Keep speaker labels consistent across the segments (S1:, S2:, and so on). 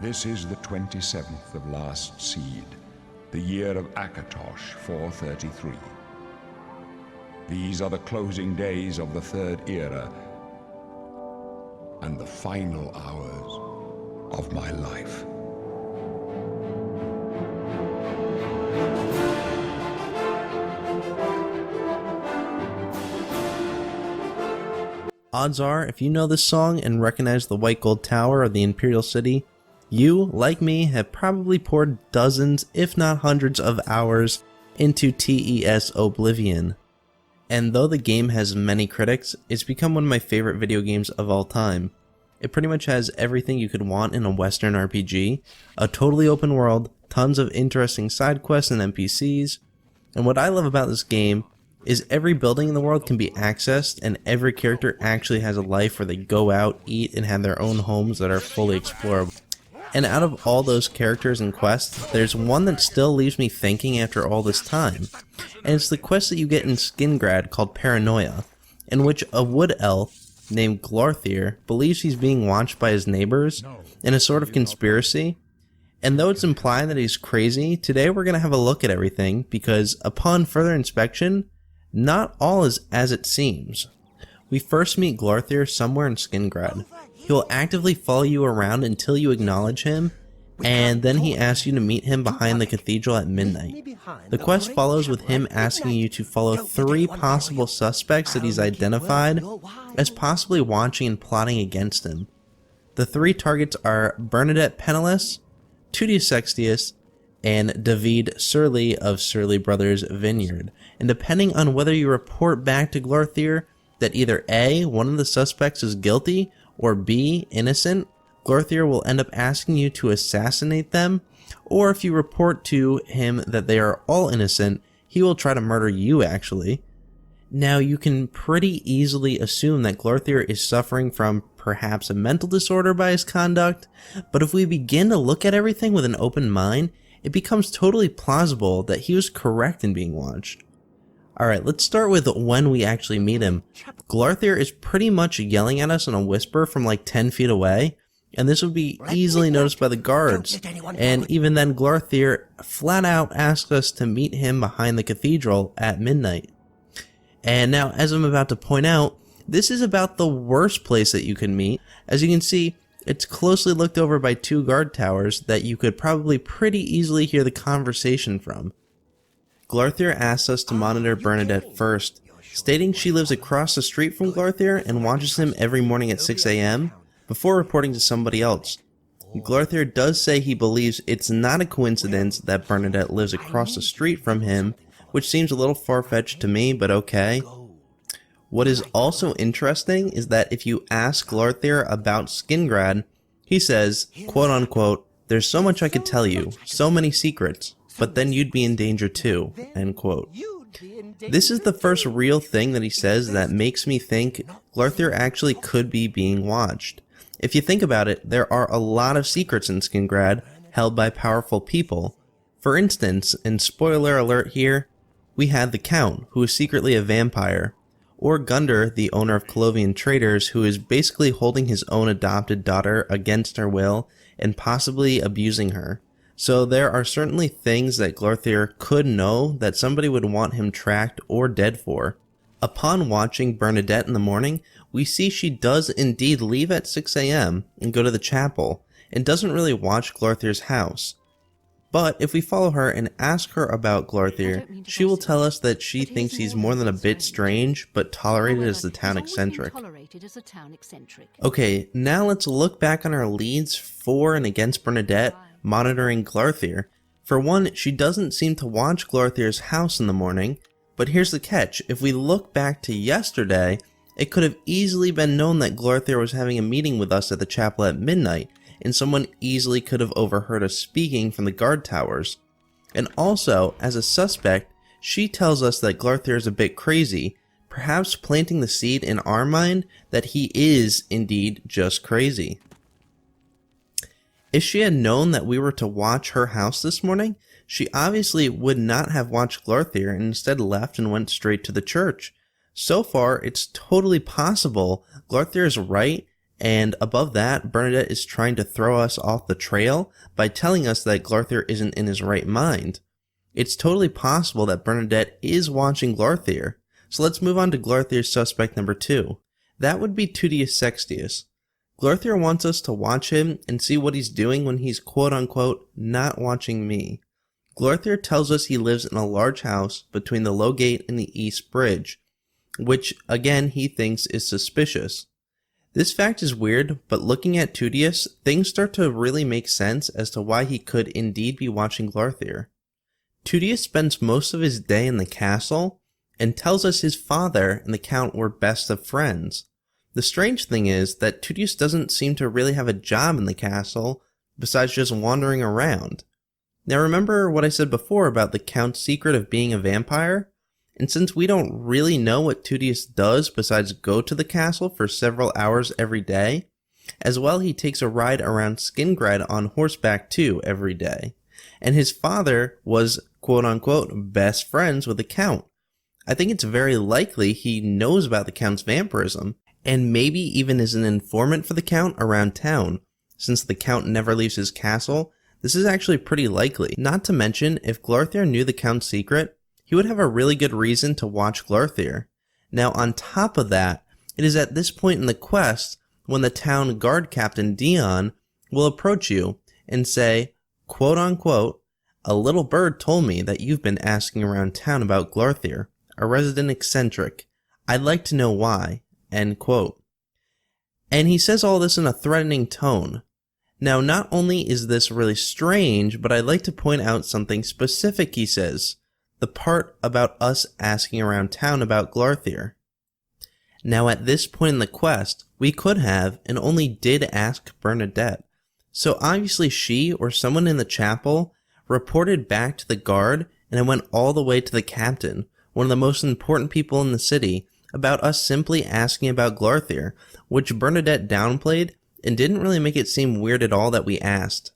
S1: This is the 27th of last seed, the year of Akatosh 433. These are the closing days of the Third Era and the final hours of my life.
S2: Odds are, if you know this song and recognize the white gold tower of the Imperial City, you, like me, have probably poured dozens, if not hundreds of hours into TES Oblivion. And though the game has many critics, it's become one of my favorite video games of all time. It pretty much has everything you could want in a Western RPG, a totally open world, tons of interesting side quests and NPCs, and what I love about this game is every building in the world can be accessed, and every character actually has a life where they go out, eat, and have their own homes that are fully explorable. And out of all those characters and quests, there's one that still leaves me thinking after all this time. And it's the quest that you get in Skingrad called Paranoia, in which a wood elf named Glorthir believes he's being watched by his neighbors in a sort of conspiracy. And though it's implied that he's crazy, today we're going to have a look at everything, because upon further inspection, not all is as it seems. We first meet Glorthir somewhere in Skingrad. He will actively follow you around until you acknowledge him, and then he asks you to meet him behind the cathedral at midnight. The quest follows with him asking you to follow 3 possible suspects that he's identified as possibly watching and plotting against him. The 3 targets are Bernadette Penniless, Tudius Sextius, and David Surly of Surly Brothers Vineyard. And depending on whether you report back to Glorthir that either A, one of the suspects is guilty, or B, innocent, Glorthir will end up asking you to assassinate them, or if you report to him that they are all innocent, he will try to murder you actually. Now you can pretty easily assume that Glorthir is suffering from perhaps a mental disorder by his conduct, but if we begin to look at everything with an open mind, it becomes totally plausible that he was correct in being watched. Alright, let's start with when we actually meet him. Glorthir is pretty much yelling at us in a whisper from like 10 feet away, and this would be easily noticed by the guards. And even then, Glorthir flat out asks us to meet him behind the cathedral at midnight. And now, as I'm about to point out, this is about the worst place that you can meet. As you can see, it's closely looked over by 2 guard towers that you could probably pretty easily hear the conversation from. Glorthir asks us to monitor Bernadette first, stating she lives across the street from Glorthir and watches him every morning at 6 AM before reporting to somebody else. Glorthir does say he believes it's not a coincidence that Bernadette lives across the street from him, which seems a little far-fetched to me, but okay. What is also interesting is that if you ask Glorthir about Skingrad, he says, quote-unquote, "There's so much I could tell you, so many secrets, but then you'd be in danger too," end quote. This is the first real thing that he says that makes me think Glorthir actually could be being watched. If you think about it, there are a lot of secrets in Skingrad held by powerful people. For instance, and spoiler alert here, we had the Count, who is secretly a vampire, or Gunder, the owner of Colovian Traders, who is basically holding his own adopted daughter against her will and possibly abusing her. So there are certainly things that Glorthir could know that somebody would want him tracked or dead for. Upon watching Bernadette in the morning, we see she does indeed leave at 6 AM and go to the chapel, and doesn't really watch Glorthir's house. But if we follow her and ask her about Glorthir, she will tell us that she thinks he's more than a bit strange, but tolerated as the town eccentric. Okay, now let's look back on our leads for and against Bernadette monitoring Glorthir. For one, she doesn't seem to watch Glorthir's house in the morning, but here's the catch. If we look back to yesterday, it could have easily been known that Glorthir was having a meeting with us at the chapel at midnight, and someone easily could have overheard us speaking from the guard towers. And also, as a suspect, she tells us that Glorthir is a bit crazy, perhaps planting the seed in our mind that he is indeed just crazy. If she had known that we were to watch her house this morning, she obviously would not have watched Glorthir and instead left and went straight to the church. So far, it's totally possible Glorthir is right And above that, Bernadette is trying to throw us off the trail by telling us that Glorthyr isn't in his right mind. It's totally possible that Bernadette is watching Glorthyr. So let's move on to Glorthyr's suspect number 2. That would be Tudius Sextius. Glorthyr wants us to watch him and see what he's doing when he's quote-unquote not watching me. Glorthyr tells us he lives in a large house between the Low Gate and the East Bridge, which again he thinks is suspicious. This fact is weird, but looking at Tudius, things start to really make sense as to why he could indeed be watching Glorthyr. Tudius spends most of his day in the castle and tells us his father and the Count were best of friends. The strange thing is that Tudius doesn't seem to really have a job in the castle besides just wandering around. Now remember what I said before about the Count's secret of being a vampire? And since we don't really know what Tudius does besides go to the castle for several hours every day, as well he takes a ride around Skingrad on horseback too every day. And his father was quote-unquote best friends with the Count. I think it's very likely he knows about the Count's vampirism, and maybe even is an informant for the Count around town. Since the Count never leaves his castle, this is actually pretty likely. Not to mention, if Glorthyr knew the Count's secret, he would have a really good reason to watch Glorthyr. Now on top of that, it is at this point in the quest when the town guard captain Dion will approach you and say, quote unquote, "A little bird told me that you've been asking around town about Glorthyr, a resident eccentric. I'd like to know why," end quote. And he says all this in a threatening tone. Now not only is this really strange, but I'd like to point out something specific he says. The part about us asking around town about Glorthyr. Now at this point in the quest, we could have and only did ask Bernadette. So obviously she or someone in the chapel reported back to the guard and it went all the way to the captain, one of the most important people in the city, about us simply asking about Glorthyr, which Bernadette downplayed and didn't really make it seem weird at all that we asked.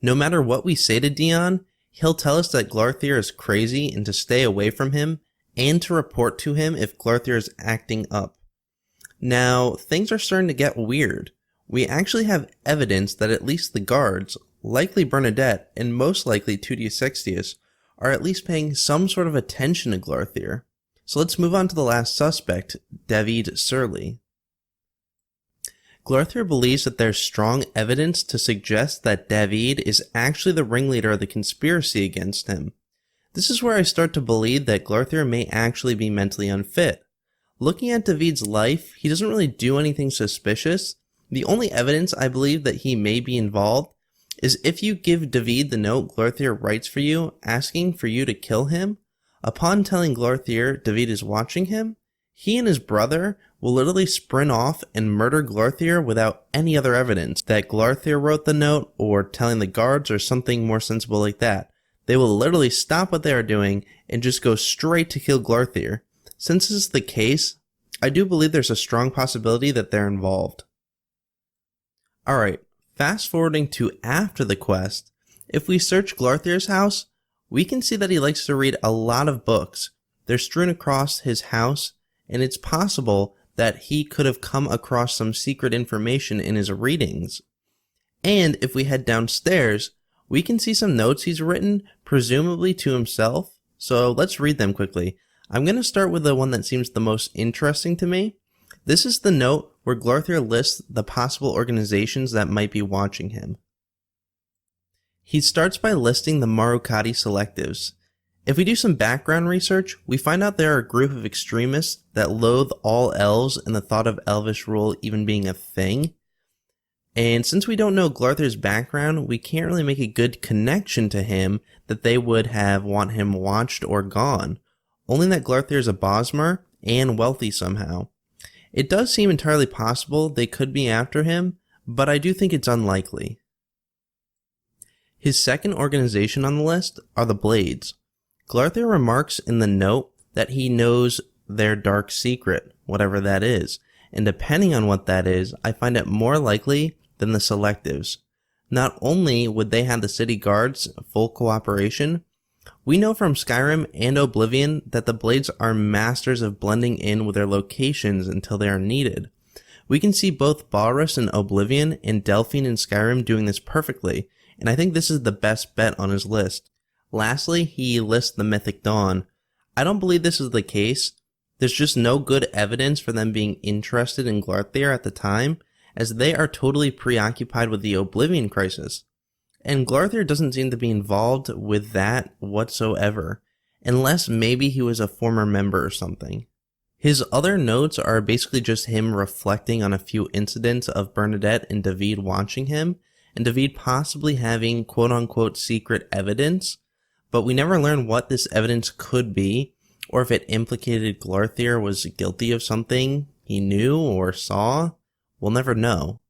S2: No matter what we say to Dion, he'll tell us that Glorthyr is crazy and to stay away from him, and to report to him if Glorthyr is acting up. Now, things are starting to get weird. We actually have evidence that at least the guards, likely Bernadette, and most likely Tudius Sextius, are at least paying some sort of attention to Glorthyr. So let's move on to the last suspect, David Surly. Glorthyr believes that there's strong evidence to suggest that David is actually the ringleader of the conspiracy against him. This is where I start to believe that Glorthyr may actually be mentally unfit. Looking at David's life, he doesn't really do anything suspicious. The only evidence I believe that he may be involved is if you give David the note Glorthyr writes for you asking for you to kill him. Upon telling Glorthyr David is watching him, he and his brother will literally sprint off and murder Glorthyr without any other evidence that Glorthyr wrote the note or telling the guards or something more sensible like that. They will literally stop what they are doing and just go straight to kill Glorthyr. Since this is the case, I do believe there's a strong possibility that they're involved. Alright, fast forwarding to after the quest, if we search Glorthyr's house, we can see that he likes to read a lot of books. They're strewn across his house, and it's possible that he could have come across some secret information in his readings. And if we head downstairs, we can see some notes he's written, presumably to himself. So let's read them quickly. I'm going to start with the one that seems the most interesting to me. This is the note where Glorthyr lists the possible organizations that might be watching him. He starts by listing the Marukati Selectives. If we do some background research, we find out there are a group of extremists that loathe all elves and the thought of elvish rule even being a thing. And since we don't know Glorthyr's background, we can't really make a good connection to him that they would want him watched or gone. Only that Glorthyr is a Bosmer and wealthy somehow. It does seem entirely possible they could be after him, but I do think it's unlikely. His second organization on the list are the Blades. Glorthyr remarks in the note that he knows their dark secret, whatever that is, and depending on what that is, I find it more likely than the Selectives. Not only would they have the city guards full cooperation, we know from Skyrim and Oblivion that the Blades are masters of blending in with their locations until they are needed, We can see both Balrus in Oblivion and Delphine in Skyrim doing this perfectly, and I think this is the best bet on his list. Lastly, he lists the Mythic Dawn. I don't believe this is the case. There's just no good evidence for them being interested in Glarthir at the time, as they are totally preoccupied with the Oblivion crisis. And Glarthir doesn't seem to be involved with that whatsoever, unless maybe he was a former member or something. His other notes are basically just him reflecting on a few incidents of Bernadette and David watching him, and David possibly having quote-unquote secret evidence, but we never learn what this evidence could be, or if it implicated Glarthir was guilty of something he knew or saw. We'll never know.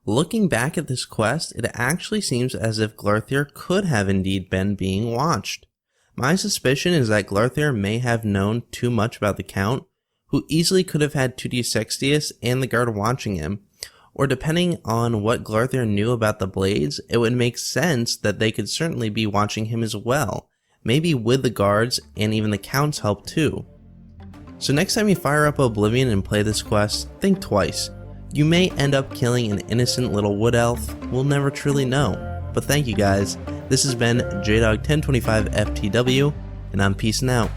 S2: Looking back at this quest, it actually seems as if Glarthir could have indeed been being watched. My suspicion is that Glarthir may have known too much about the Count, who easily could have had Tutti Sextius and the guard watching him, or depending on what Glarthir knew about the blades, it would make sense that they could certainly be watching him as well, maybe with the guards and even the Count's help too. So next time you fire up Oblivion and play this quest, think twice. You may end up killing an innocent little wood elf, we'll never truly know. But thank you guys, this has been JDog1025FTW, and I'm peacing out.